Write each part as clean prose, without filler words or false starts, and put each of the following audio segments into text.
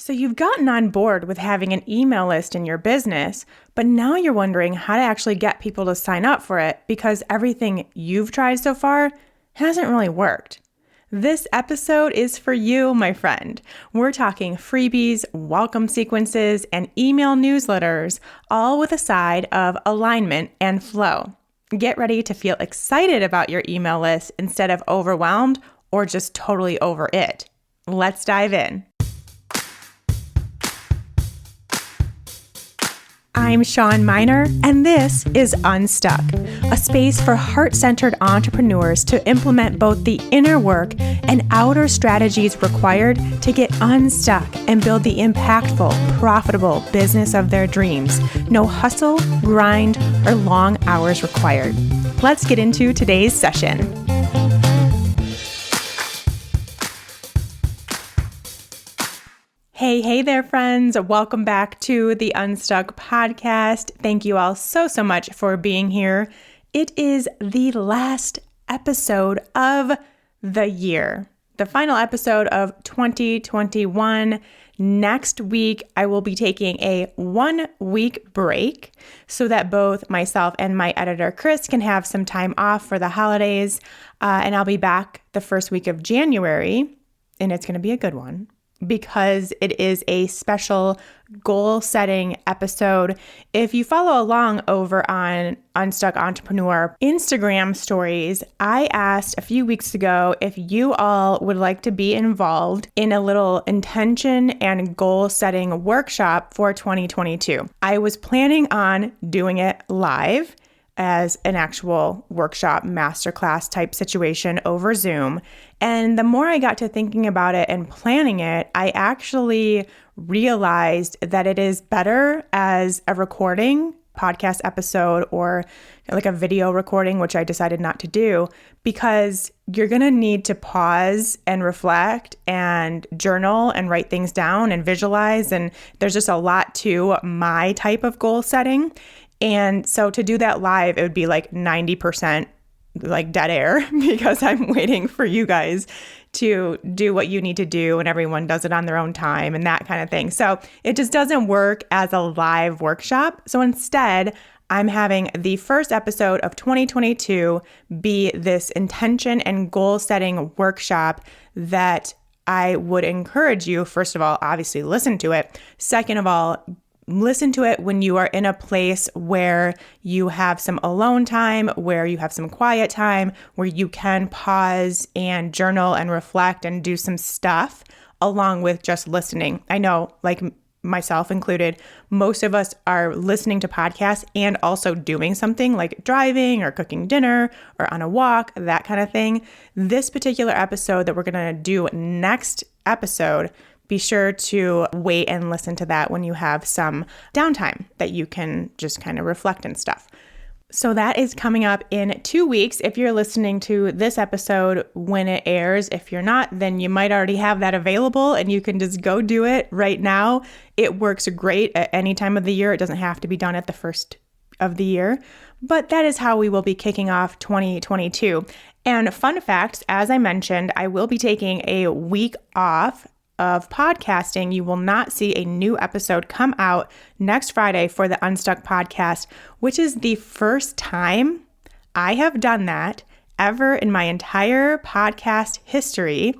So you've gotten on board with having an email list in your business, but now you're wondering how to actually get people to sign up for it because everything you've tried so far hasn't really worked. This episode is for you, my friend. We're talking freebies, welcome sequences, and email newsletters, all with a side of alignment and flow. Get ready to feel excited about your email list instead of overwhelmed or just totally over it. Let's dive in. I'm Shawn Mynar, and this is Unstuck, a space for heart-centered entrepreneurs to implement both the inner work and outer strategies required to get unstuck and build the impactful, profitable business of their dreams. No hustle, grind, or long hours required. Let's get into today's session. Hey there, friends. Welcome back to the Unstuck podcast. Thank you all so much for being here. It is the last episode of the year, the final episode of 2021. Next week, I will be taking a 1-week break so that both myself and my editor, Chris, can have some time off for the holidays. And I'll be back the first week of January, and it's going to be a good one, because it is a special goal-setting episode. If you follow along over on Unstuck Entrepreneur Instagram stories, I asked a few weeks ago if you all would like to be involved in a little intention and goal-setting workshop for 2022. I was planning on doing it live as an actual workshop, masterclass type situation over Zoom. And the more I got to thinking about it and planning it, I actually realized that it is better as a recording, podcast episode, or like a video recording, which I decided not to do, because you're going to need to pause and reflect and journal and write things down and visualize. And there's just a lot to my type of goal setting. And so to do that live, it would be like 90% like dead air because I'm waiting for you guys to do what you need to do and everyone does it on their own time and that kind of thing. So it just doesn't work as a live workshop. So instead, I'm having the first episode of 2022 be this intention and goal setting workshop that I would encourage you, first of all, obviously listen to it. Second of all, listen to it when you are in a place where you have some alone time, where you have some quiet time, where you can pause and journal and reflect and do some stuff along with just listening. I know, like myself included, most of us are listening to podcasts and also doing something like driving or cooking dinner or on a walk, that kind of thing. This particular episode that we're going to do next episode, be sure to wait and listen to that when you have some downtime that you can just kind of reflect and stuff. So that is coming up in 2 weeks. If you're listening to this episode when it airs, if you're not, then you might already have that available and you can just go do it right now. It works great at any time of the year. It doesn't have to be done at the first of the year, but that is how we will be kicking off 2022. And fun facts, as I mentioned, I will be taking a week off of podcasting. You will not see a new episode come out next Friday for the Unstuck podcast, which is the first time I have done that ever in my entire podcast history,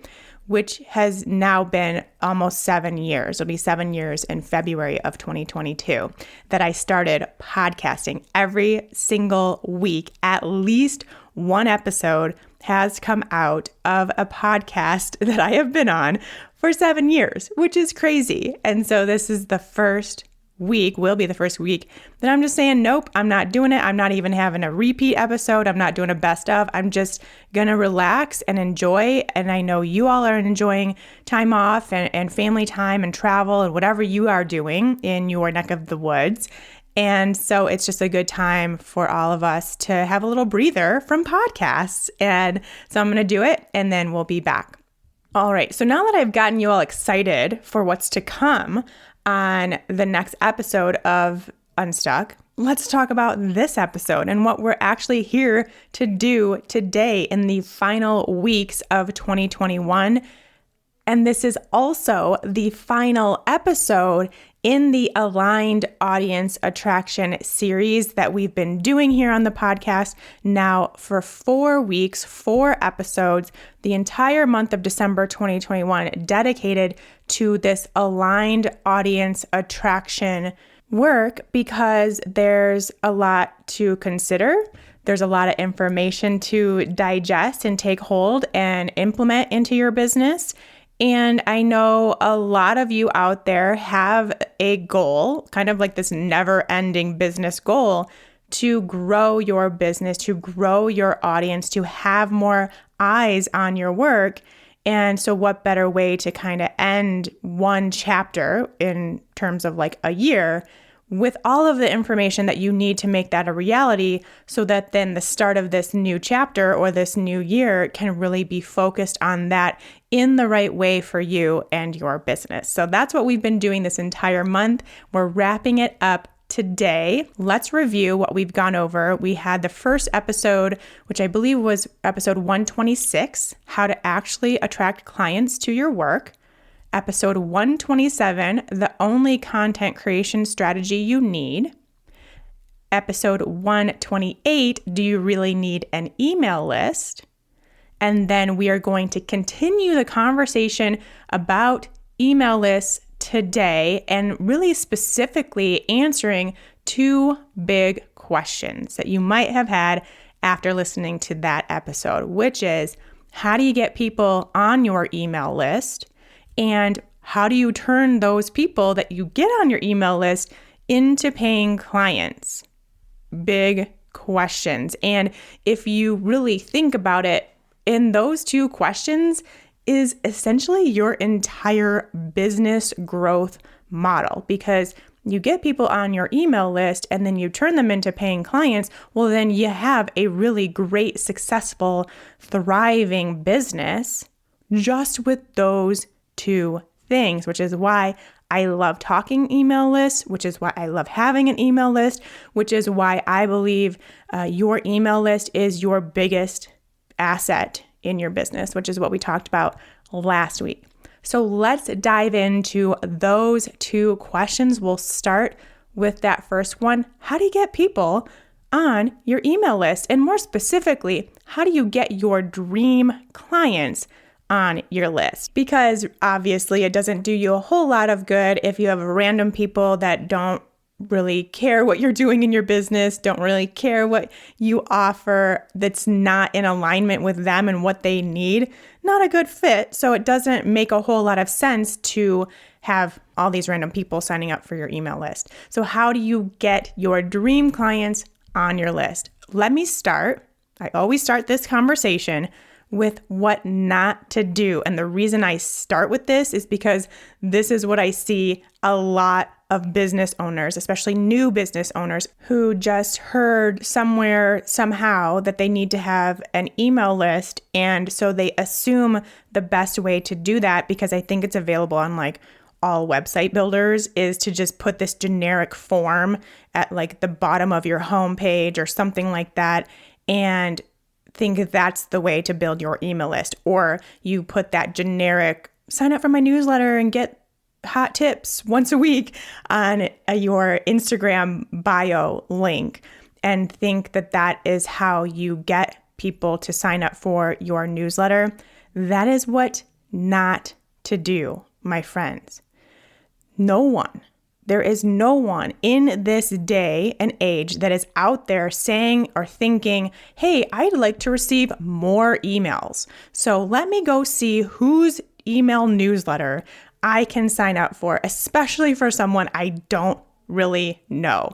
which has now been almost 7 years. It'll be 7 years in February of 2022 that I started podcasting. Every single week, at least one episode has come out of a podcast that I have been on for 7 years, which is crazy. And so this is the first week, will be the first week that I'm just saying, nope, I'm not doing it. I'm not even having a repeat episode. I'm not doing a best of. I'm just going to relax and enjoy. And I know you all are enjoying time off and family time and travel and whatever you are doing in your neck of the woods. And so it's just a good time for all of us to have a little breather from podcasts. And so I'm going to do it and then we'll be back. All right. So now that I've gotten you all excited for what's to come on the next episode of Unstuck, let's talk about this episode and what we're actually here to do today in the final weeks of 2021. And this is also the final episode in the Aligned Audience Attraction series that we've been doing here on the podcast now for 4 weeks, 4 episodes, the entire month of December 2021 dedicated to this aligned audience attraction work, because there's a lot to consider. There's a lot of information to digest and take hold and implement into your business. And I know a lot of you out there have a goal, kind of like this never-ending business goal, to grow your business, to grow your audience, to have more eyes on your work. And so what better way to kind of end one chapter in terms of like a year with all of the information that you need to make that a reality, so that then the start of this new chapter or this new year can really be focused on that in the right way for you and your business. So that's what we've been doing this entire month. We're wrapping it up today. Let's review what we've gone over. We had the first episode, which I believe was episode 126, how to actually attract clients to your work. Episode 127, the only content creation strategy you need. Episode 128, do you really need an email list? And then we are going to continue the conversation about email lists today, and really specifically answering 2 big questions that you might have had after listening to that episode, which is, how do you get people on your email list? And how do you turn those people that you get on your email list into paying clients? Big questions. And if you really think about it, in those 2 questions is essentially your entire business growth model, because you get people on your email list and then you turn them into paying clients. Well, then you have a really great, successful, thriving business just with those 2 things, which is why I love talking email lists, which is why I love having an email list, which is why I believe your email list is your biggest asset in your business, which is what we talked about last week. So let's dive into those 2 questions. We'll start with that first one. How do you get people on your email list? And more specifically, how do you get your dream clients on your list? Because obviously it doesn't do you a whole lot of good if you have random people that don't really care what you're doing in your business, don't really care what you offer, that's not in alignment with them and what they need. Not a good fit. So it doesn't make a whole lot of sense to have all these random people signing up for your email list. So how do you get your dream clients on your list? Let me start. I always start this conversation with what not to do. And the reason I start with this is because this is what I see a lot of business owners, especially new business owners, who just heard somewhere, somehow, that they need to have an email list. And so they assume the best way to do that, because I think it's available on like all website builders, is to just put this generic form at like the bottom of your homepage or something like that, and think that's the way to build your email list. Or you put that generic sign up for my newsletter and get hot tips once a week on your Instagram bio link, and think that that is how you get people to sign up for your newsletter. That is what not to do, my friends. There is no one in this day and age that is out there saying or thinking, hey, I'd like to receive more emails, so let me go see whose email newsletter I can sign up for, especially for someone I don't really know.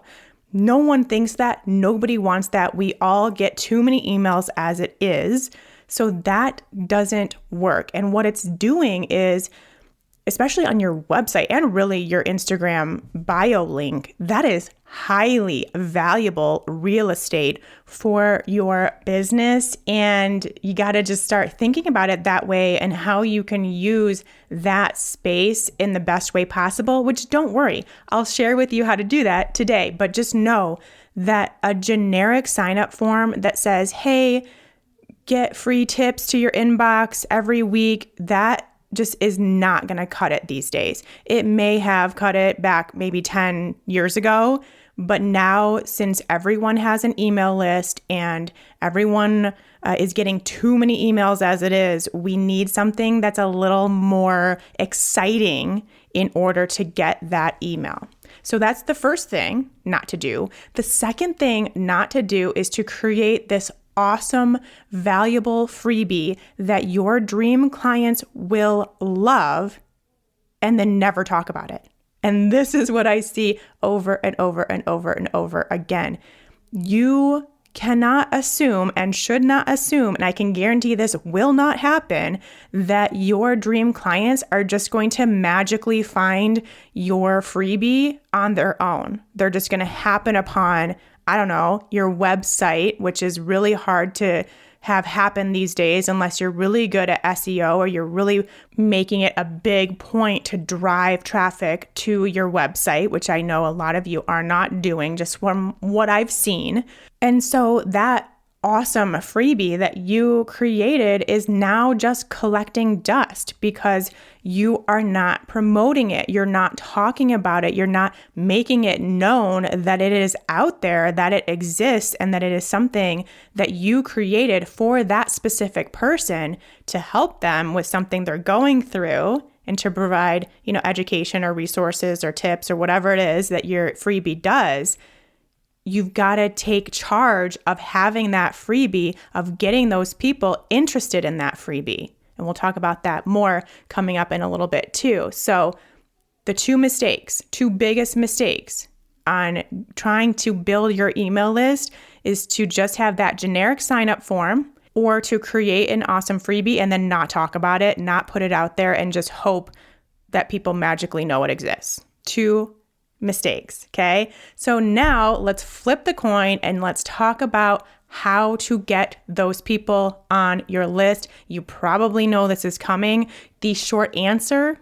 No one thinks that. Nobody wants that. We all get too many emails as it is. So that doesn't work. And what it's doing is, especially on your website and really your Instagram bio link, that is highly valuable real estate for your business. And you got to just start thinking about it that way and how you can use that space in the best way possible, which, don't worry, I'll share with you how to do that today. But just know that a generic sign up form that says, hey, get free tips to your inbox every week, that just is not going to cut it these days. It may have cut it back maybe 10 years ago, but now since everyone has an email list and everyone is getting too many emails as it is, we need something that's a little more exciting in order to get that email. So that's the first thing not to do. The second thing not to do is to create this awesome, valuable freebie that your dream clients will love and then never talk about it. And this is what I see over and over and over and over again. You cannot assume and should not assume, and I can guarantee this will not happen, that your dream clients are just going to magically find your freebie on their own. They're just going to happen upon, I don't know, your website, which is really hard to have happen these days unless you're really good at SEO or you're really making it a big point to drive traffic to your website, which I know a lot of you are not doing just from what I've seen. And so that awesome freebie that you created is now just collecting dust because you are not promoting it. You're not talking about it. You're not making it known that it is out there, that it exists, and that it is something that you created for that specific person to help them with something they're going through and to provide, education or resources or tips or whatever it is that your freebie does. You've got to take charge of having that freebie, of getting those people interested in that freebie. And we'll talk about that more coming up in a little bit too. So the two biggest mistakes on trying to build your email list is to just have that generic sign up form or to create an awesome freebie and then not talk about it, not put it out there and just hope that people magically know it exists. Two mistakes, okay? So now let's flip the coin and let's talk about how to get those people on your list. You probably know this is coming. The short answer,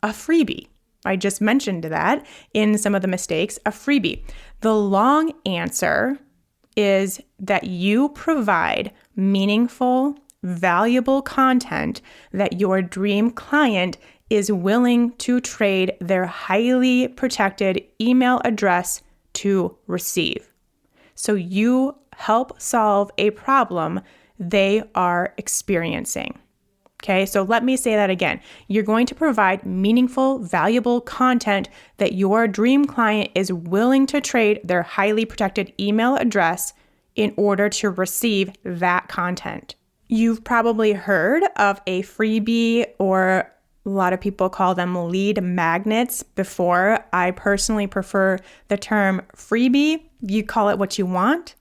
a freebie. I just mentioned that in some of the mistakes, a freebie. The long answer is that you provide meaningful, valuable content that your dream client is willing to trade their highly protected email address to receive. So you help solve a problem they are experiencing. Okay, so let me say that again. You're going to provide meaningful, valuable content that your dream client is willing to trade their highly protected email address in order to receive that content. You've probably heard of a freebie, or a lot of people call them lead magnets before. I personally prefer the term freebie. You call it what you want.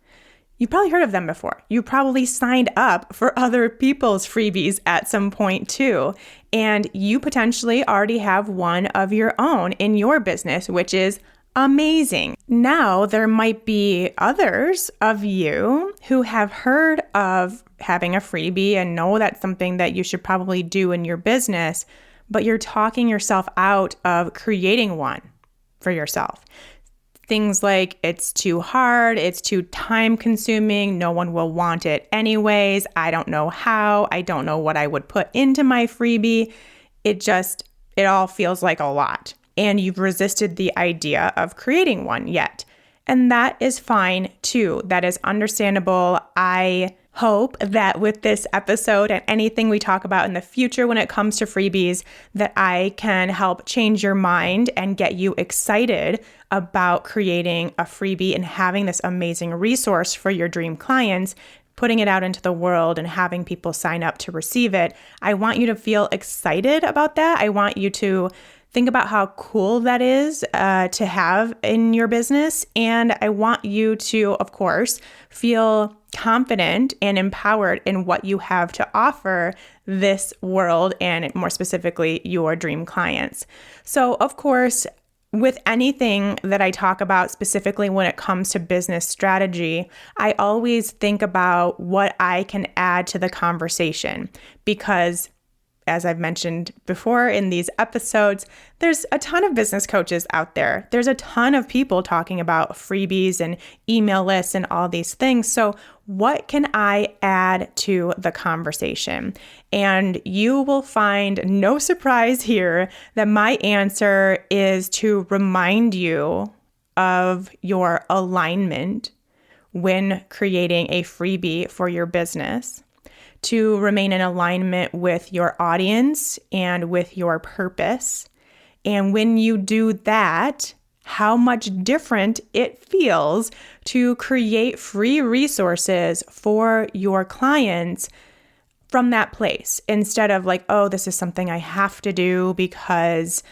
You've probably heard of them before. You probably signed up for other people's freebies at some point too. And you potentially already have one of your own in your business, which is amazing. Now, there might be others of you who have heard of having a freebie and know that's something that you should probably do in your business, but you're talking yourself out of creating one for yourself. Things like it's too hard, it's too time consuming, no one will want it anyways, I don't know how, I don't know what I would put into my freebie. It all feels like a lot. And you've resisted the idea of creating one yet. And that is fine too. That is understandable. I hope that with this episode and anything we talk about in the future when it comes to freebies, that I can help change your mind and get you excited about creating a freebie and having this amazing resource for your dream clients, putting it out into the world and having people sign up to receive it. I want you to feel excited about that. I want you to think about how cool that is to have in your business. And I want you to, of course, feel confident and empowered in what you have to offer this world and more specifically your dream clients. So, of course, with anything that I talk about specifically when it comes to business strategy, I always think about what I can add to the conversation because, as I've mentioned before in these episodes, there's a ton of business coaches out there. There's a ton of people talking about freebies and email lists and all these things. So what can I add to the conversation? And you will find no surprise here that my answer is to remind you of your alignment when creating a freebie for your business, to remain in alignment with your audience and with your purpose. And when you do that, how much different it feels to create free resources for your clients from that place, instead of like, oh, this is something I have to do because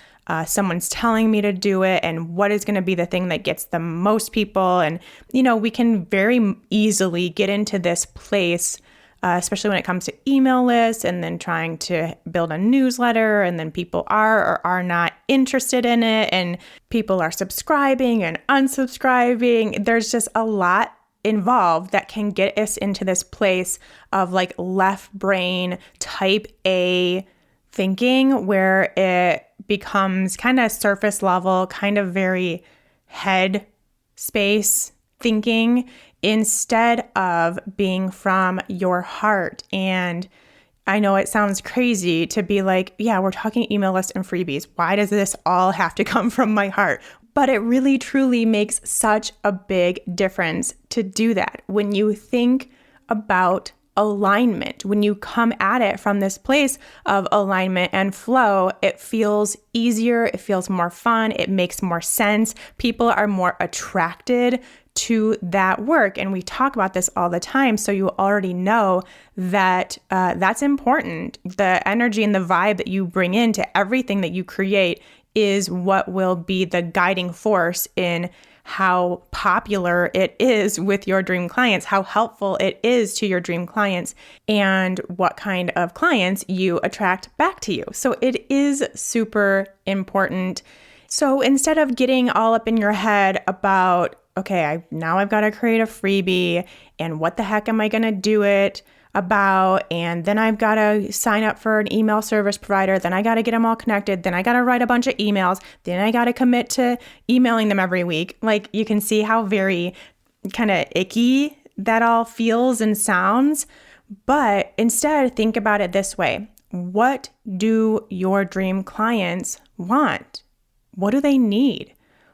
someone's telling me to do it, and what is going to be the thing that gets the most people. And, we can very easily get into this place, especially when it comes to email lists and then trying to build a newsletter, and then people are or are not interested in it, and people are subscribing and unsubscribing. There's just a lot involved that can get us into this place of like left brain type A thinking, where it becomes kind of surface level, kind of very head space thinking, instead of being from your heart. And I know it sounds crazy to be like, yeah, we're talking email lists and freebies. Why does this all have to come from my heart? But it really, truly makes such a big difference to do that. When you think about alignment, when you come at it from this place of alignment and flow, it feels easier, it feels more fun, it makes more sense. People are more attracted to that work. And we talk about this all the time. So you already know that that's important. The energy and the vibe that you bring into everything that you create is what will be the guiding force in how popular it is with your dream clients, how helpful it is to your dream clients, and what kind of clients you attract back to you. So it is super important. So instead of getting all up in your head about, okay, now I've got to create a freebie, and what the heck am I going to do it about? And then I've got to sign up for an email service provider. Then I got to get them all connected. Then I got to write a bunch of emails. Then I got to commit to emailing them every week. Like, you can see how very kind of icky that all feels and sounds. But instead, think about it this way. What do your dream clients want? What do they need?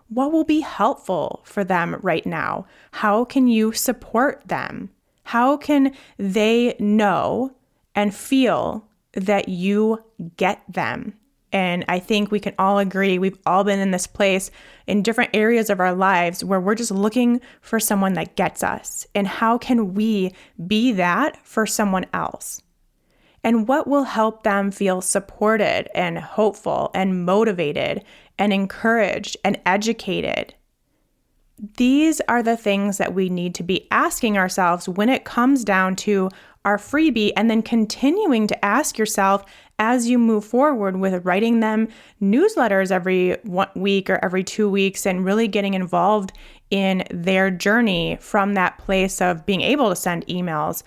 What will be helpful for them right now? How can you support them? How can they know and feel that you get them? And I think we can all agree, we've all been in this place in different areas of our lives where we're just looking for someone that gets us. And how can we be that for someone else? And what will help them feel supported and hopeful and motivated and encouraged and educated? These are the things that we need to be asking ourselves when it comes down to our freebie, and then continuing to ask yourself as you move forward with writing them newsletters every 1 week or every 2 weeks, and really getting involved in their journey from that place of being able to send emails.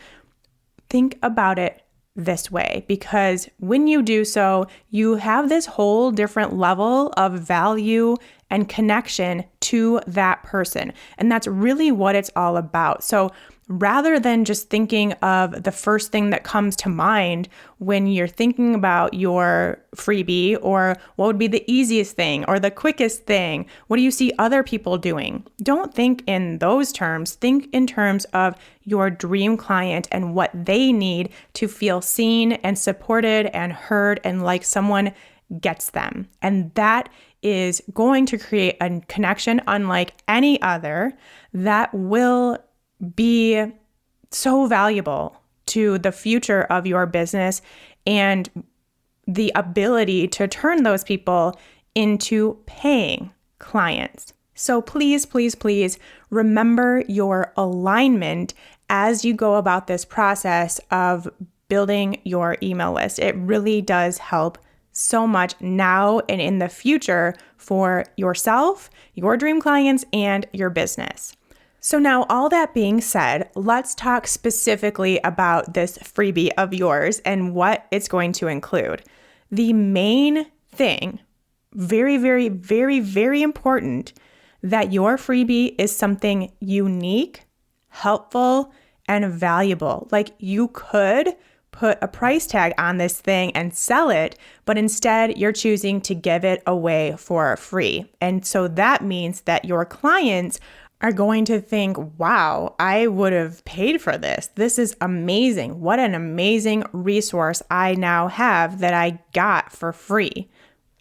Think about it this way, because when you do so, you have this whole different level of value and connection to that person. And that's really what it's all about. So rather than just thinking of the first thing that comes to mind when you're thinking about your freebie, or what would be the easiest thing or the quickest thing, what do you see other people doing? Don't think in those terms. Think in terms of your dream client and what they need to feel seen and supported and heard, and like someone gets them. And that is going to create a connection unlike any other that will be so valuable to the future of your business and the ability to turn those people into paying clients. So please, please, please remember your alignment as you go about this process of building your email list. It really does help so much now and in the future for yourself, your dream clients, and your business. So now, all that being said, let's talk specifically about this freebie of yours and what it's going to include. The main thing, very, very, very, very important, that your freebie is something unique, helpful, and valuable. Like you could put a price tag on this thing and sell it, but instead you're choosing to give it away for free. And so that means that your clients are going to think, wow, I would have paid for this. This is amazing. What an amazing resource I now have that I got for free.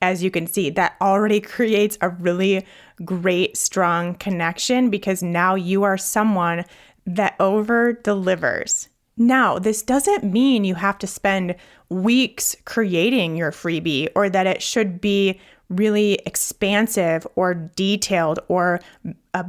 As you can see, that already creates a really great, strong connection because now you are someone that over delivers. Now, this doesn't mean you have to spend weeks creating your freebie or that it should be really expansive or detailed or a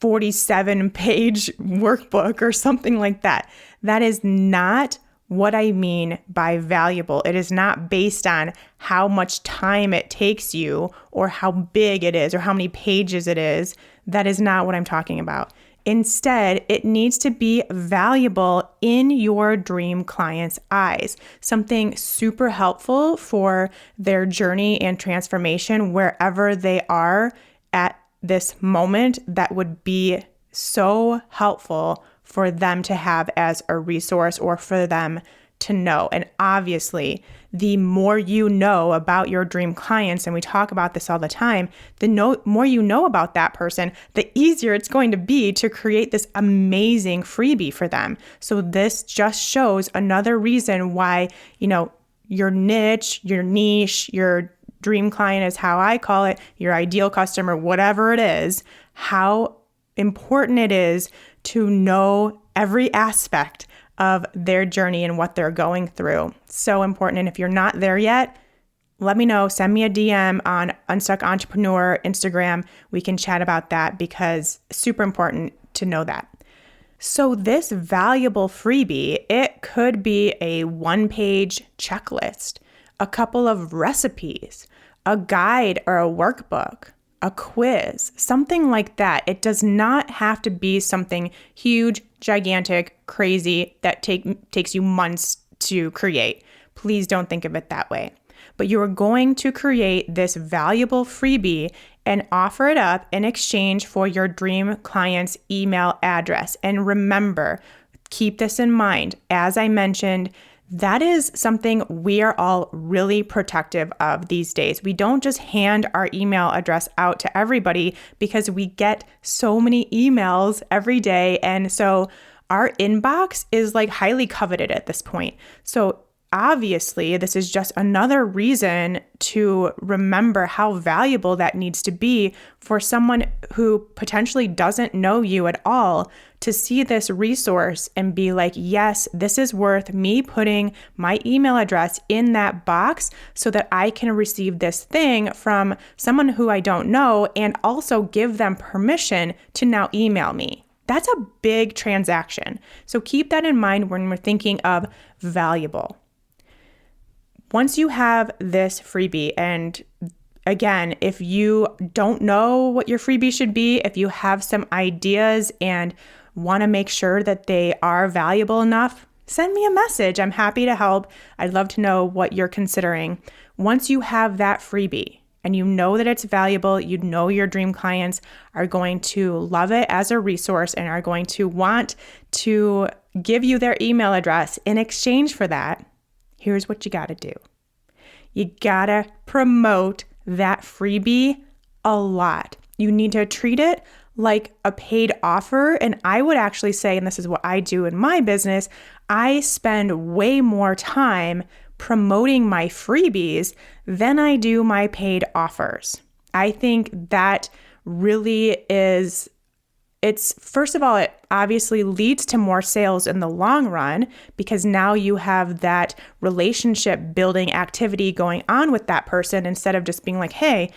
47-page workbook or something like that. That is not what I mean by valuable. It is not based on how much time it takes you or how big it is or how many pages it is. That is not what I'm talking about. Instead, it needs to be valuable in your dream client's eyes, something super helpful for their journey and transformation wherever they are at this moment that would be so helpful for them to have as a resource or for them to know. And obviously, the more you know about your dream clients, and we talk about this all the time, the more you know about that person, the easier it's going to be to create this amazing freebie for them. So this just shows another reason why, your niche, your dream client is how I call it, your ideal customer, whatever it is, how important it is to know every aspect of their journey and what they're going through. So important. And if you're not there yet, let me know. Send me a DM on Unstuck Entrepreneur Instagram. We can chat about that because super important to know that. So this valuable freebie, it could be a one-page checklist, a couple of recipes, a guide or a workbook, a quiz, something like that. It does not have to be something huge, gigantic, crazy that takes you months to create. Please don't think of it that way. But you are going to create this valuable freebie and offer it up in exchange for your dream client's email address. And remember, keep this in mind. As I mentioned, that is something we are all really protective of these days. We don't just hand our email address out to everybody because we get so many emails every day. And so our inbox is like highly coveted at this point. So obviously, this is just another reason to remember how valuable that needs to be for someone who potentially doesn't know you at all to see this resource and be like, yes, this is worth me putting my email address in that box so that I can receive this thing from someone who I don't know and also give them permission to now email me. That's a big transaction. So keep that in mind when we're thinking of valuable. Once you have this freebie, and again, if you don't know what your freebie should be, if you have some ideas and want to make sure that they are valuable enough, send me a message. I'm happy to help. I'd love to know what you're considering. Once you have that freebie and you know that it's valuable, you know your dream clients are going to love it as a resource and are going to want to give you their email address in exchange for that. Here's what you got to do. You got to promote that freebie a lot. You need to treat it like a paid offer. And I would actually say, and this is what I do in my business, I spend way more time promoting my freebies than I do my paid offers. I think that really is, first of all, it obviously leads to more sales in the long run because now you have that relationship building activity going on with that person instead of just being like, hey,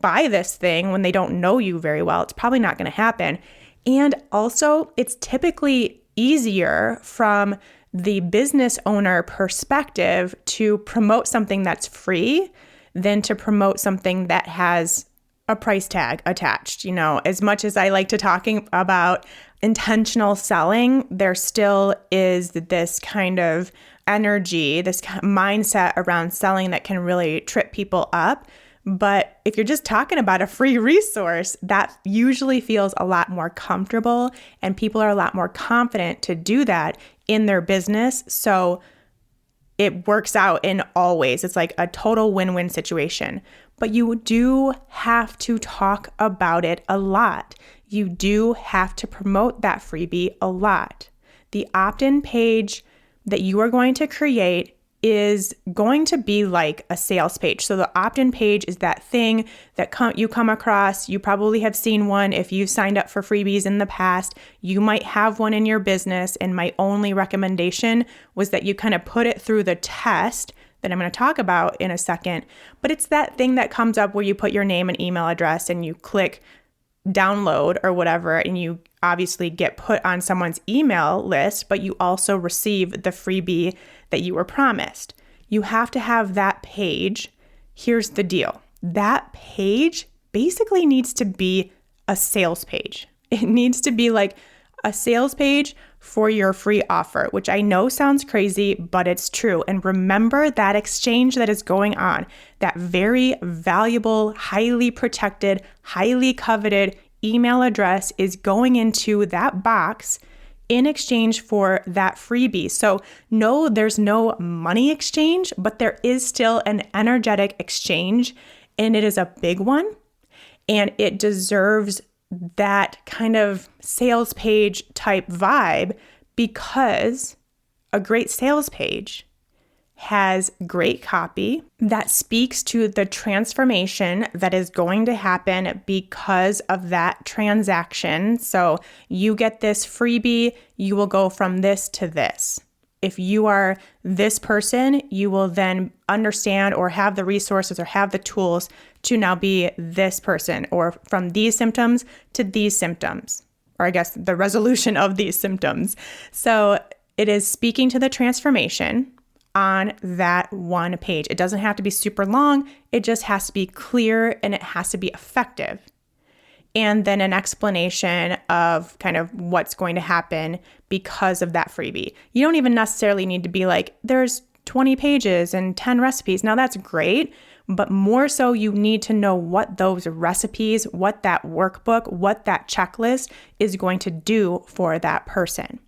buy this thing when they don't know you very well. It's probably not going to happen. And also, it's typically easier from the business owner perspective to promote something that's free than to promote something that has a price tag attached. As much as I like to talking about intentional selling, there still is this kind of energy, this mindset around selling that can really trip people up. But if you're just talking about a free resource, that usually feels a lot more comfortable and people are a lot more confident to do that in their business. So it works out in all ways. It's like a total win-win situation. But you do have to talk about it a lot. You do have to promote that freebie a lot. The opt-in page that you are going to create is going to be like a sales page. So the opt-in page is that thing that you come across. You probably have seen one if you've signed up for freebies in the past. You might have one in your business, and my only recommendation was that you kind of put it through the test that I'm going to talk about in a second. But it's that thing that comes up where you put your name and email address and you click download or whatever, and you obviously get put on someone's email list, but you also receive the freebie that you were promised. You have to have that page. Here's the deal. That page basically needs to be a sales page. It needs to be like a sales page for your free offer, which I know sounds crazy, but it's true. And remember that exchange that is going on, that very valuable, highly protected, highly coveted email address is going into that box in exchange for that freebie. So no, there's no money exchange, but there is still an energetic exchange, and it is a big one, and it deserves that kind of sales page type vibe, because a great sales page has great copy that speaks to the transformation that is going to happen because of that transaction. So you get this freebie, you will go from this to this. If you are this person, you will then understand or have the resources or have the tools to now be this person, or from these symptoms to these symptoms, or I guess the resolution of these symptoms. So it is speaking to the transformation on that one page. It doesn't have to be super long. It just has to be clear and it has to be effective. And then an explanation of kind of what's going to happen because of that freebie. You don't even necessarily need to be like, there's 20 pages and 10 recipes. Now that's great, but more so you need to know what those recipes, what that workbook, what that checklist is going to do for that person.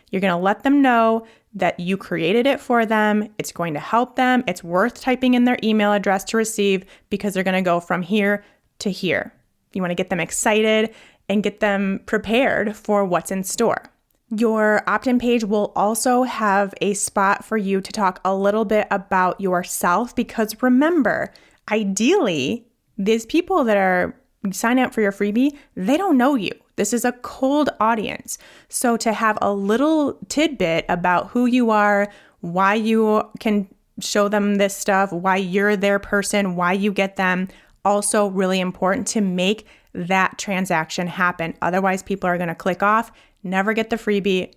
You're going to let them know that you created it for them. It's going to help them. It's worth typing in their email address to receive, because they're going to go from here to here. You want to get them excited and get them prepared for what's in store. Your opt-in page will also have a spot for you to talk a little bit about yourself, because remember, ideally, these people that are signing up for your freebie, they don't know you. This is a cold audience. So to have a little tidbit about who you are, why you can show them this stuff, why you're their person, why you get them, also really important to make that transaction happen. Otherwise, people are going to click off, never get the freebie,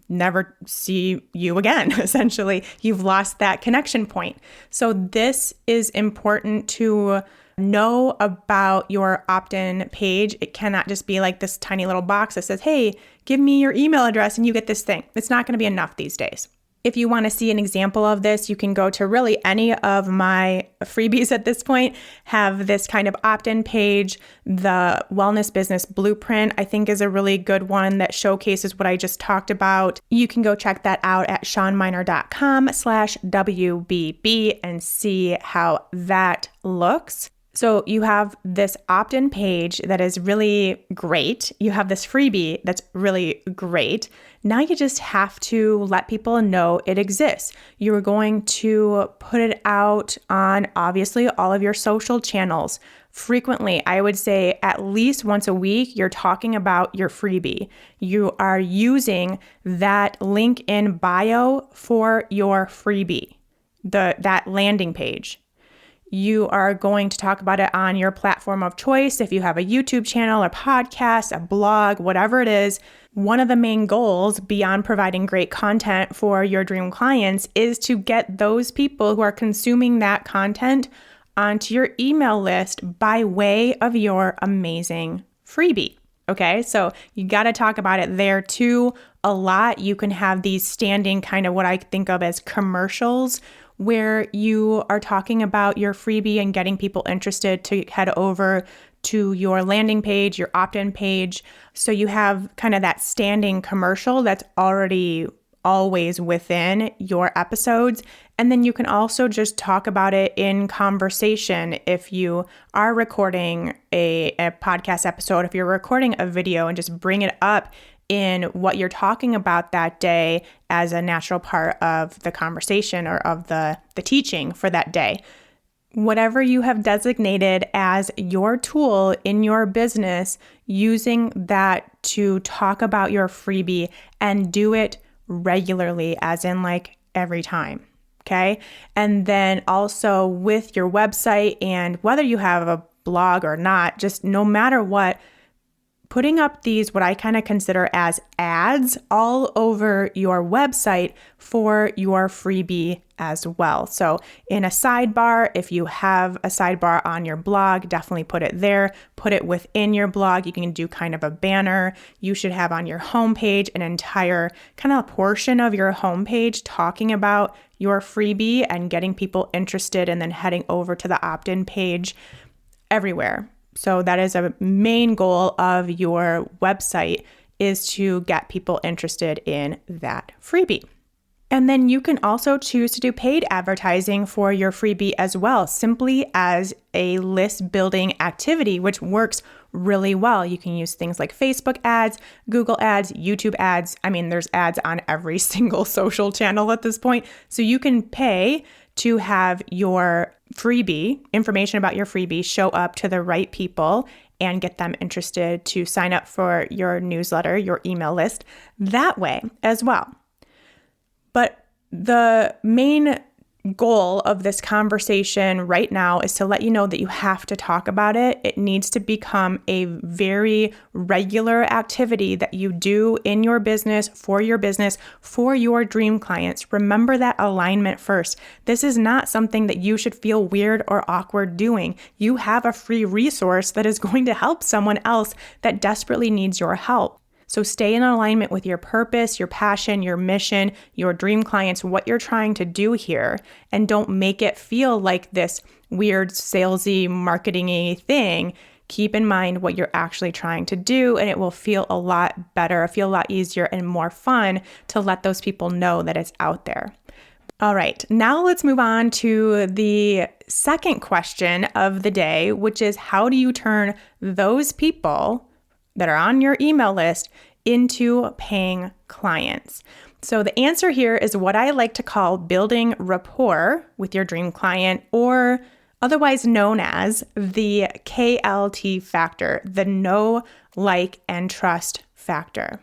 never see you again. Essentially, you've lost that connection point. So this is important to know about your opt-in page. It cannot just be like this tiny little box that says, hey, give me your email address and you get this thing. It's not going to be enough these days. If you want to see an example of this, you can go to really any of my freebies at this point, have this kind of opt-in page. The Wellness Business Blueprint, I think, is a really good one that showcases what I just talked about. You can go check that out at shawnmynar.com/WBB and see how that looks. So you have this opt-in page that is really great. You have this freebie that's really great. Now you just have to let people know it exists. You're going to put it out on, obviously, all of your social channels. Frequently, I would say at least once a week, you're talking about your freebie. You are using that link in bio for your freebie, that landing page. You are going to talk about it on your platform of choice. If you have a YouTube channel or podcast, a blog, whatever it is, one of the main goals beyond providing great content for your dream clients is to get those people who are consuming that content onto your email list by way of your amazing freebie. Okay, so you got to talk about it there too a lot. You can have these standing kind of what I think of as commercials where you are talking about your freebie and getting people interested to head over to your landing page, your opt-in page. So you have kind of that standing commercial that's already always within your episodes. And then you can also just talk about it in conversation if you are recording a podcast episode, if you're recording a video, and just bring it up in what you're talking about that day as a natural part of the conversation or of the teaching for that day. Whatever you have designated as your tool in your business, using that to talk about your freebie and do it regularly, as in like every time. Okay. And then also with your website, and whether you have a blog or not, just no matter what, putting up these, what I kind of consider as ads all over your website for your freebie as well. So in a sidebar, if you have a sidebar on your blog, definitely put it there. Put it within your blog. You can do kind of a banner. You should have on your homepage an entire kind of portion of your homepage talking about your freebie and getting people interested, and then heading over to the opt-in page everywhere. So that is a main goal of your website, is to get people interested in that freebie. And then you can also choose to do paid advertising for your freebie as well, simply as a list building activity, which works really well. You can use things like Facebook ads, Google ads, YouTube ads. I mean, there's ads on every single social channel at this point. So you can pay to have your freebie, information about your freebie, show up to the right people and get them interested to sign up for your newsletter, your email list, that way as well. But the main goal of this conversation right now is to let you know that you have to talk about it. It needs to become a very regular activity that you do in your business, for your dream clients. Remember that alignment first. This is not something that you should feel weird or awkward doing. You have a free resource that is going to help someone else that desperately needs your help. So stay in alignment with your purpose, your passion, your mission, your dream clients, what you're trying to do here, and don't make it feel like this weird salesy, marketing-y thing. Keep in mind what you're actually trying to do, and it will feel a lot better, feel a lot easier and more fun to let those people know that it's out there. All right, now let's move on to the second question of the day, which is, how do you turn those people that are on your email list into paying clients? So the answer here is what I like to call building rapport with your dream client, or otherwise known as the KLT factor, the know, like, and trust factor.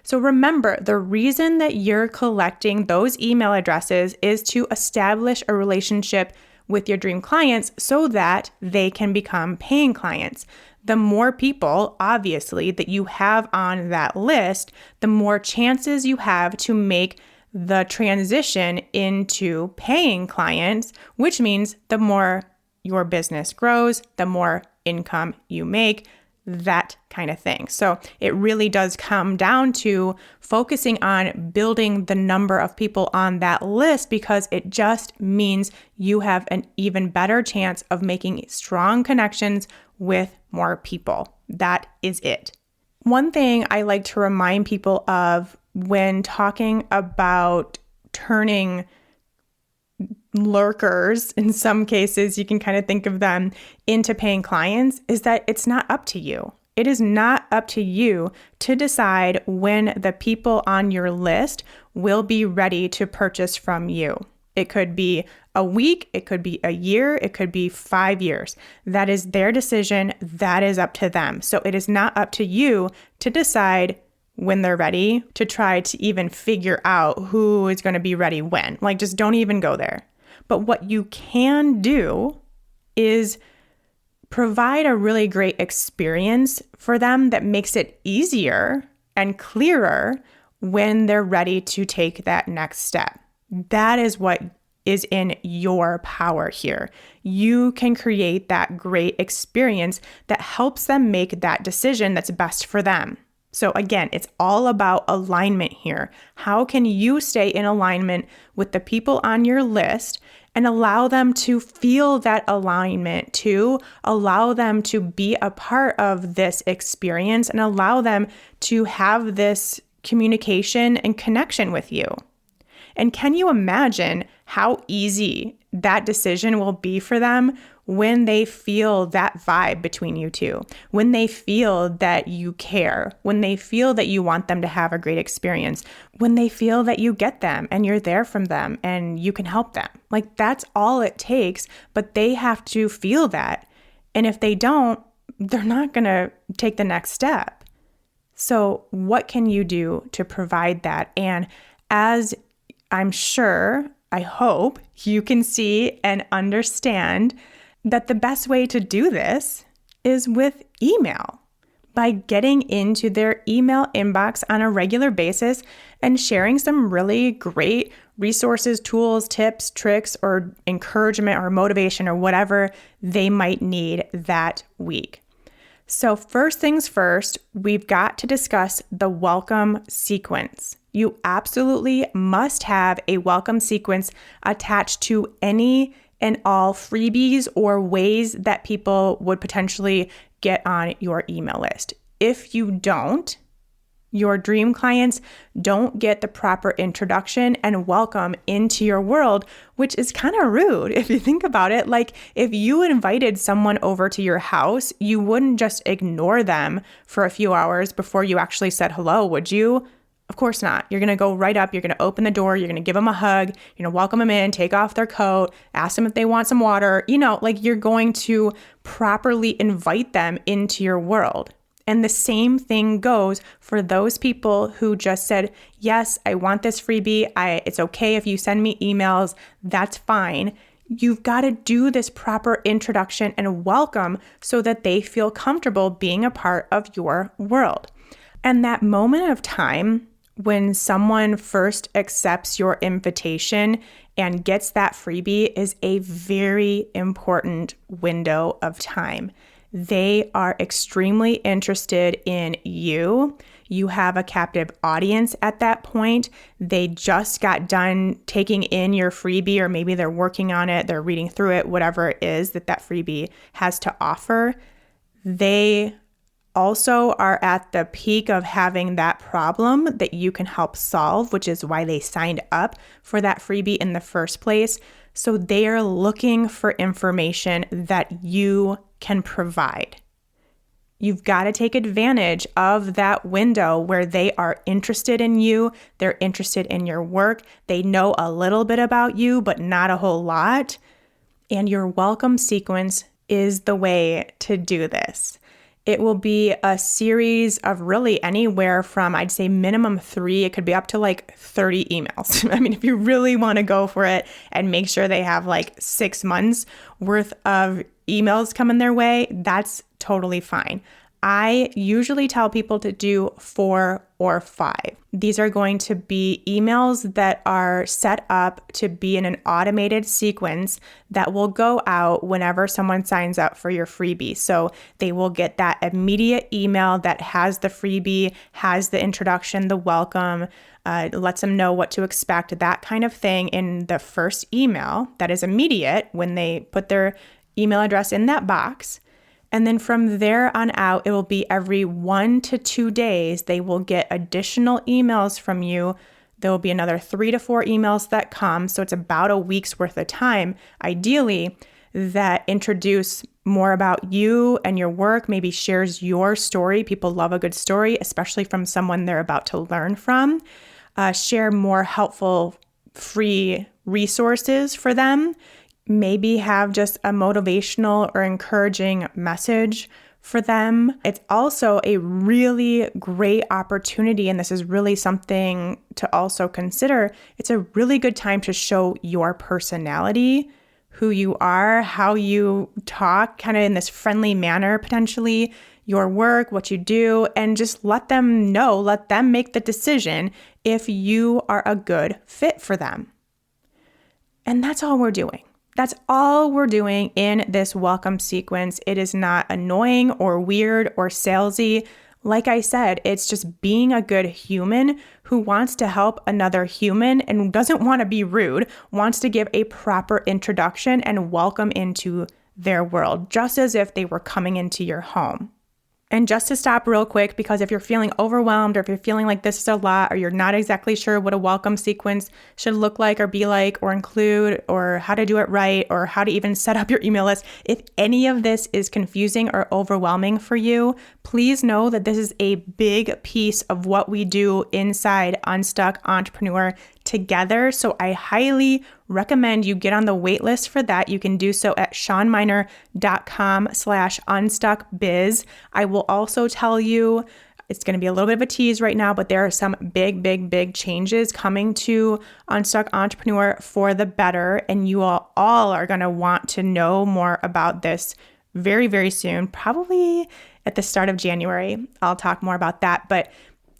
So remember, the reason that you're collecting those email addresses is to establish a relationship with your dream clients so that they can become paying clients. The more people, obviously, that you have on that list, the more chances you have to make the transition into paying clients, which means the more your business grows, the more income you make, that kind of thing. So it really does come down to focusing on building the number of people on that list, because it just means you have an even better chance of making strong connections with more people. That is it. One thing I like to remind people of when talking about turning lurkers, in some cases, you can kind of think of them, into paying clients, is that it's not up to you. It is not up to you to decide when the people on your list will be ready to purchase from you. It could be a week, it could be a year, it could be 5 years. That is their decision. That is up to them. So it is not up to you to decide when they're ready, to try to even figure out who is going to be ready when. Like, just don't even go there. But what you can do is provide a really great experience for them that makes it easier and clearer when they're ready to take that next step. That is what is in your power here. You can create that great experience that helps them make that decision that's best for them. So again, it's all about alignment here. How can you stay in alignment with the people on your list and allow them to feel that alignment too. Allow them to be a part of this experience and allow them to have this communication and connection with you. And can you imagine how easy that decision will be for them when they feel that vibe between you two, when they feel that you care, when they feel that you want them to have a great experience, when they feel that you get them and you're there for them and you can help them. Like, that's all it takes, but they have to feel that. And if they don't, they're not going to take the next step. So what can you do to provide that? And as I'm sure, I hope you can see and understand that the best way to do this is with email, by getting into their email inbox on a regular basis and sharing some really great resources, tools, tips, tricks, or encouragement or motivation or whatever they might need that week. So first things first, we've got to discuss the welcome sequence. You absolutely must have a welcome sequence attached to any and all freebies or ways that people would potentially get on your email list. If you don't, your dream clients don't get the proper introduction and welcome into your world, which is kind of rude if you think about it. Like, if you invited someone over to your house, you wouldn't just ignore them for a few hours before you actually said hello, would you? Of course not. You're going to go right up. You're going to open the door. You're going to give them a hug. You're going to welcome them in, take off their coat, ask them if they want some water. You're going to properly invite them into your world. And the same thing goes for those people who just said, yes, I want this freebie. It's okay if you send me emails. That's fine. You've got to do this proper introduction and welcome so that they feel comfortable being a part of your world. And that moment of time when someone first accepts your invitation and gets that freebie is a very important window of time. They are extremely interested in you. You have a captive audience at that point. They just got done taking in your freebie, or maybe they're working on it, they're reading through it, whatever it is that freebie has to offer. They also are at the peak of having that problem that you can help solve, which is why they signed up for that freebie in the first place. So they are looking for information that you can provide. You've got to take advantage of that window where they are interested in you, they're interested in your work, they know a little bit about you, but not a whole lot. And your welcome sequence is the way to do this. It will be a series of really anywhere from, I'd say minimum 3, it could be up to like 30 emails. I mean, if you really want to go for it and make sure they have like 6 months worth of emails coming their way, that's totally fine. I usually tell people to do 4 or 5. These are going to be emails that are set up to be in an automated sequence that will go out whenever someone signs up for your freebie. So they will get that immediate email that has the freebie, has the introduction, the welcome, lets them know what to expect, that kind of thing in the first email that is immediate when they put their email address in that box. And then from there on out, it will be every 1 to 2 days, they will get additional emails from you. There will be another 3 to 4 emails that come. So it's about a week's worth of time, ideally, that introduce more about you and your work, maybe shares your story. People love a good story, especially from someone they're about to learn from. Share more helpful free resources for them. Maybe have just a motivational or encouraging message for them. It's also a really great opportunity, and this is really something to also consider. It's a really good time to show your personality, who you are, how you talk, kind of in this friendly manner, potentially, your work, what you do, and just let them know, let them make the decision if you are a good fit for them. And that's all we're doing. That's all we're doing in this welcome sequence. It is not annoying or weird or salesy. Like I said, it's just being a good human who wants to help another human and doesn't want to be rude, wants to give a proper introduction and welcome into their world, just as if they were coming into your home. And just to stop real quick, because if you're feeling overwhelmed or if you're feeling like this is a lot or you're not exactly sure what a welcome sequence should look like or be like or include or how to do it right or how to even set up your email list, if any of this is confusing or overwhelming for you, please know that this is a big piece of what we do inside Unstuck Entrepreneur together. So I highly recommend you get on the wait list for that. You can do so at shawnmynar.com/unstuckbiz. I will also tell you, it's going to be a little bit of a tease right now, but there are some big changes coming to Unstuck Entrepreneur for the better. And you all are going to want to know more about this very soon, probably at the start of January. I'll talk more about that. But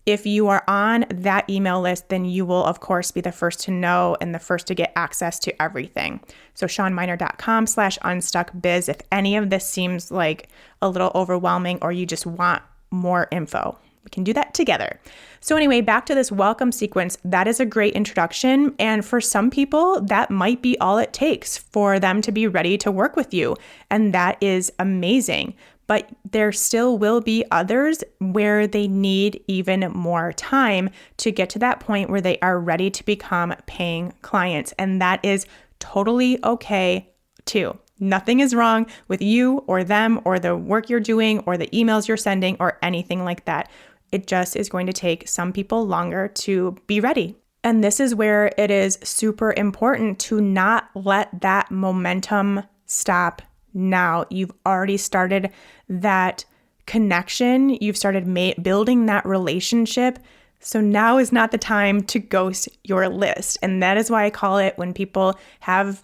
if you are on that email list, then you will, of course, be the first to know and the first to get access to everything. So shawnmynar.com/unstuckbiz. If any of this seems like a little overwhelming or you just want more info, we can do that together. So anyway, back to this welcome sequence. That is a great introduction. And for some people, that might be all it takes for them to be ready to work with you. And that is amazing. But there still will be others where they need even more time to get to that point where they are ready to become paying clients. And that is totally okay too. Nothing is wrong with you or them or the work you're doing or the emails you're sending or anything like that. It just is going to take some people longer to be ready. And this is where it is super important to not let that momentum stop now. You've already started that connection. You've started building that relationship. So now is not the time to ghost your list. And that is why I call it when people have,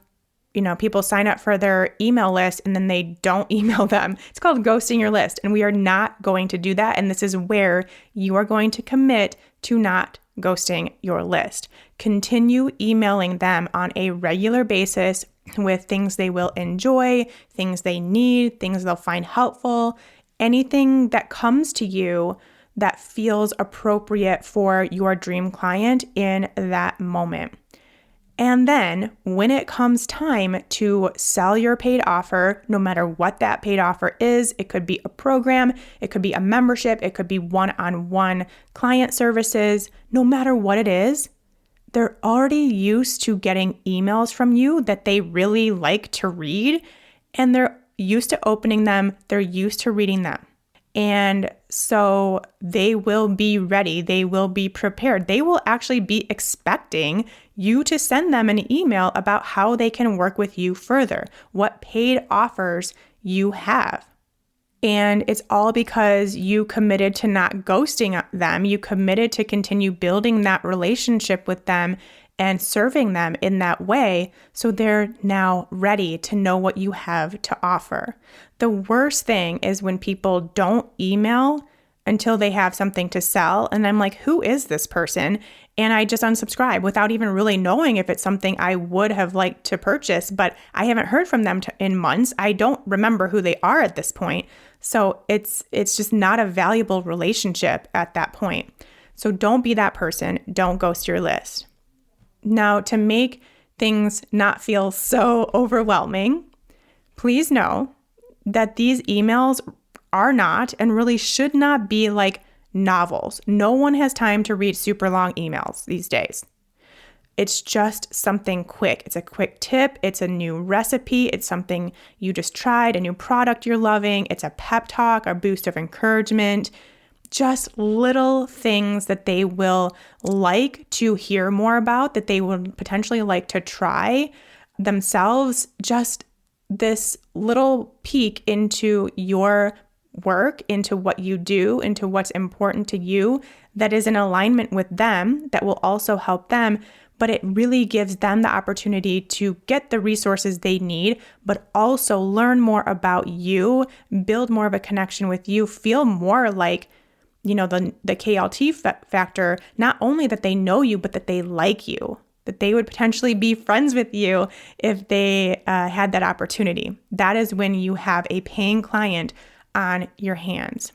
people sign up for their email list and then they don't email them. It's called ghosting your list. And we are not going to do that. And this is where you are going to commit to not ghosting your list. Continue emailing them on a regular basis with things they will enjoy, things they need, things they'll find helpful, anything that comes to you that feels appropriate for your dream client in that moment. And then when it comes time to sell your paid offer, no matter what that paid offer is, it could be a program, it could be a membership, it could be one-on-one client services, no matter what it is, they're already used to getting emails from you that they really like to read, and they're used to opening them, they're used to reading them. And so they will be ready, they will be prepared. They will actually be expecting you to send them an email about how they can work with you further, what paid offers you have. And it's all because you committed to not ghosting them. You committed to continue building that relationship with them and serving them in that way. So they're now ready to know what you have to offer. The worst thing is when people don't email until they have something to sell. And I'm like, who is this person? And I just unsubscribe without even really knowing if it's something I would have liked to purchase, but I haven't heard from them in months. I don't remember who they are at this point. So it's just not a valuable relationship at that point. So don't be that person. Don't ghost your list. Now, to make things not feel so overwhelming, please know that these emails are not and really should not be like novels. No one has time to read super long emails these days. It's just something quick. It's a quick tip. It's a new recipe. It's something you just tried, a new product you're loving. It's a pep talk, a boost of encouragement. Just little things that they will like to hear more about, that they would potentially like to try themselves. Just this little peek into your work, into what you do, into what's important to you, that is in alignment with them, that will also help them. But it really gives them the opportunity to get the resources they need, but also learn more about you, build more of a connection with you, feel more like, the KLT factor, not only that they know you, but that they like you, that they would potentially be friends with you if they had that opportunity. That is when you have a paying client on your hands.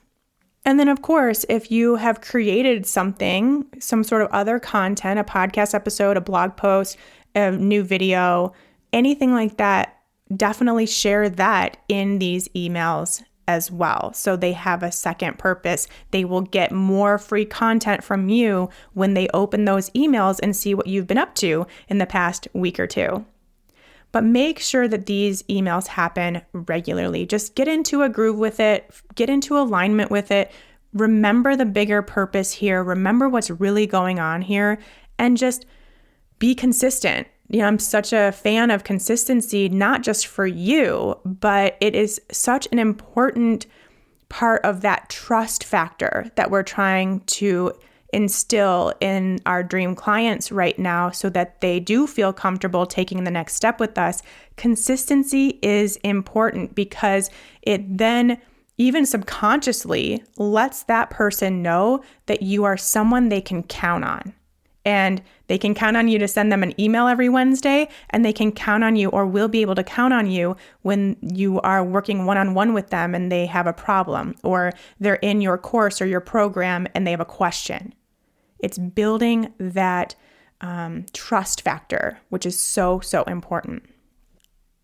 And then, of course, if you have created something, some sort of other content, a podcast episode, a blog post, a new video, anything like that, definitely share that in these emails as well. So they have a second purpose. They will get more free content from you when they open those emails and see what you've been up to in the past week or two. But make sure that these emails happen regularly. Just get into a groove with it, get into alignment with it. Remember the bigger purpose here. Remember what's really going on here, and just be consistent. I'm such a fan of consistency, not just for you, but it is such an important part of that trust factor that we're trying to instill in our dream clients right now so that they do feel comfortable taking the next step with us. Consistency is important because it then even subconsciously lets that person know that you are someone they can count on. And they can count on you to send them an email every Wednesday, and they can count on you, or will be able to count on you when you are working one-on-one with them and they have a problem, or they're in your course or your program and they have a question. It's building that trust factor, which is so, so important.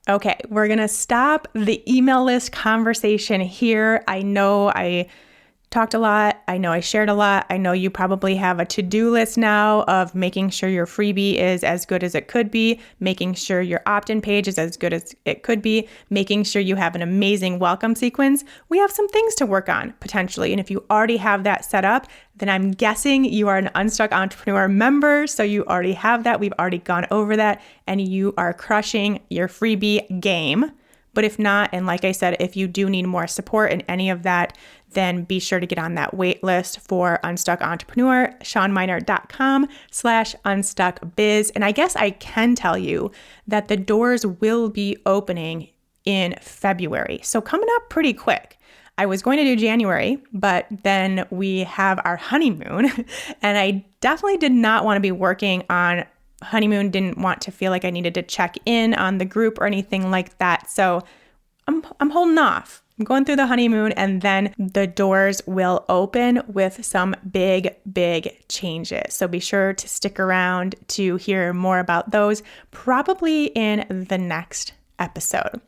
Okay, we're going to stop the email list conversation here. I know I talked a lot. I know I shared a lot. I know you probably have a to-do list now of making sure your freebie is as good as it could be, making sure your opt-in page is as good as it could be, making sure you have an amazing welcome sequence. We have some things to work on potentially. And if you already have that set up, then I'm guessing you are an Unstuck Entrepreneur member. So you already have that. We've already gone over that, and you are crushing your freebie game. But if not, and like I said, if you do need more support in any of that, then be sure to get on that wait list for Unstuck Entrepreneur, ShawnMynar.com/unstuckbiz. And I guess I can tell you that the doors will be opening in February. So coming up pretty quick. I was going to do January, but then we have our honeymoon, and I definitely did not want to be working on honeymoon, didn't want to feel like I needed to check in on the group or anything like that. So I'm holding off. I'm going through the honeymoon, and then the doors will open with some big, big changes. So be sure to stick around to hear more about those, probably in the next episode.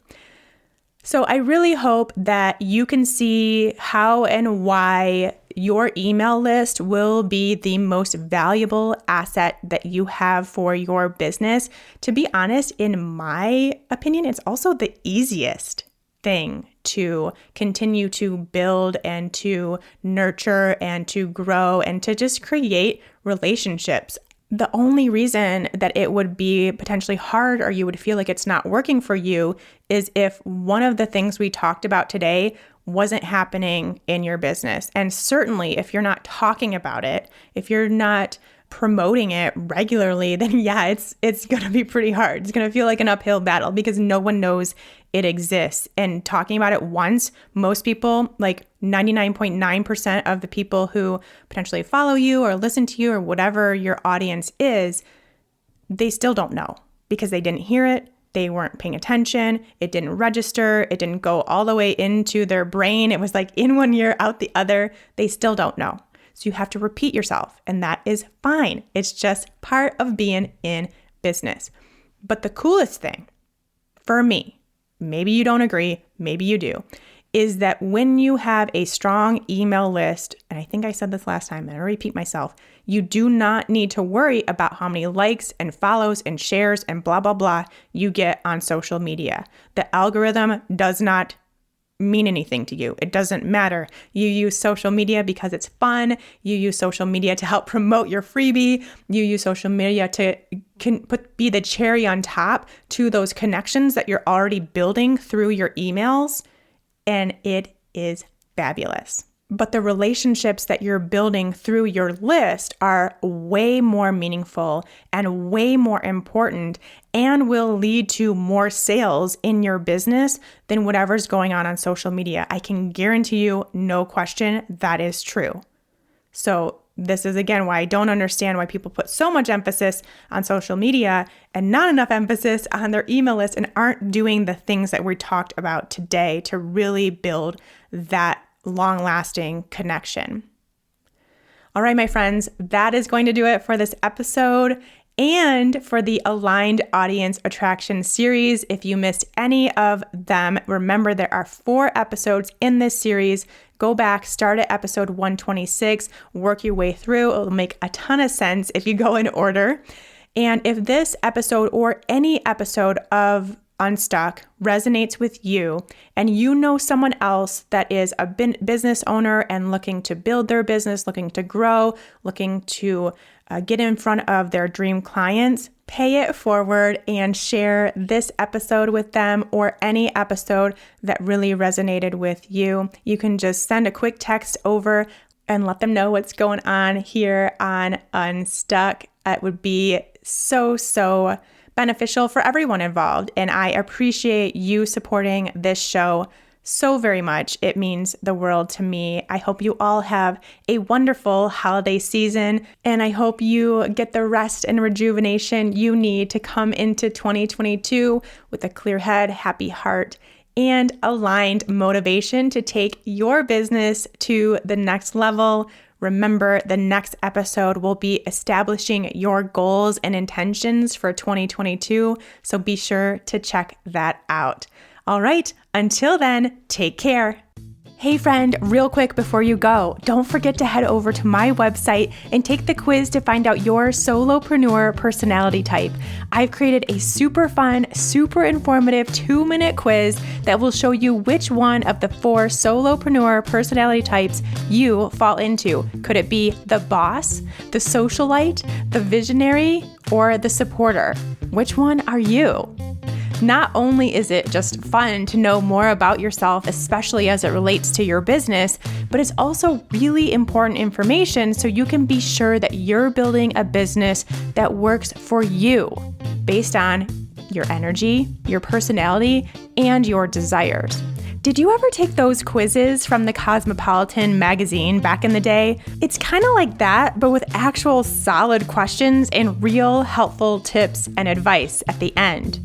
So I really hope that you can see how and why your email list will be the most valuable asset that you have for your business. To be honest, in my opinion, it's also the easiest thing to continue to build and to nurture and to grow and to just create relationships. The only reason that it would be potentially hard, or you would feel like it's not working for you, is if one of the things we talked about today wasn't happening in your business. And certainly if you're not talking about it, if you're not promoting it regularly, then yeah, it's going to be pretty hard. It's going to feel like an uphill battle because no one knows it exists. And talking about it once, most people, like 99.9% of the people who potentially follow you or listen to you or whatever your audience is, they still don't know because they didn't hear it. They weren't paying attention. It didn't register. It didn't go all the way into their brain. It was like in one ear, out the other. They still don't know. So you have to repeat yourself, and that is fine. It's just part of being in business. But the coolest thing for me, maybe you don't agree, maybe you do, is that when you have a strong email list, and I think I said this last time, and I repeat myself, you do not need to worry about how many likes and follows and shares and blah, blah, blah you get on social media. The algorithm does not mean anything to you. It doesn't matter. You use social media because it's fun. You use social media to help promote your freebie. You use social media to be the cherry on top to those connections that you're already building through your emails. And it is fabulous. But the relationships that you're building through your list are way more meaningful and way more important and will lead to more sales in your business than whatever's going on social media. I can guarantee you, no question, that is true. So this is, again, why I don't understand why people put so much emphasis on social media and not enough emphasis on their email list and aren't doing the things that we talked about today to really build that long-lasting connection. All right, my friends, that is going to do it for this episode and for the Aligned Audience Attraction series. If you missed any of them, remember there are 4 episodes in this series. Go back, start at episode 126, work your way through. It'll make a ton of sense if you go in order. And if this episode or any episode of Unstuck resonates with you and you know someone else that is a business owner and looking to build their business, looking to grow, looking to get in front of their dream clients, pay it forward and share this episode with them or any episode that really resonated with you. You can just send a quick text over and let them know what's going on here on Unstuck. It would be so beneficial for everyone involved. And I appreciate you supporting this show so very much. It means the world to me. I hope you all have a wonderful holiday season, and I hope you get the rest and rejuvenation you need to come into 2022 with a clear head, happy heart, and aligned motivation to take your business to the next level. Remember, the next episode will be establishing your goals and intentions for 2022, so be sure to check that out. All right, until then, take care. Hey friend, real quick before you go, don't forget to head over to my website and take the quiz to find out your solopreneur personality type. I've created a super fun, super informative 2-minute quiz that will show you which one of the 4 solopreneur personality types you fall into. Could it be the boss, the socialite, the visionary, or the supporter? Which one are you? Not only is it just fun to know more about yourself, especially as it relates to your business, but it's also really important information so you can be sure that you're building a business that works for you based on your energy, your personality, and your desires. Did you ever take those quizzes from the Cosmopolitan magazine back in the day? It's kind of like that, but with actual solid questions and real helpful tips and advice at the end.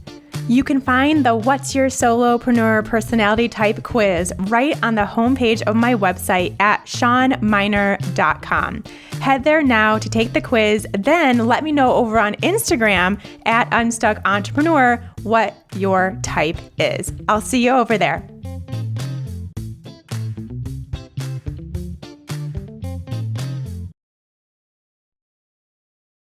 You can find the What's Your Solopreneur Personality Type quiz right on the homepage of my website at shawnmynar.com. Head there now to take the quiz, then let me know over on Instagram at UnstuckEntrepreneur what your type is. I'll see you over there.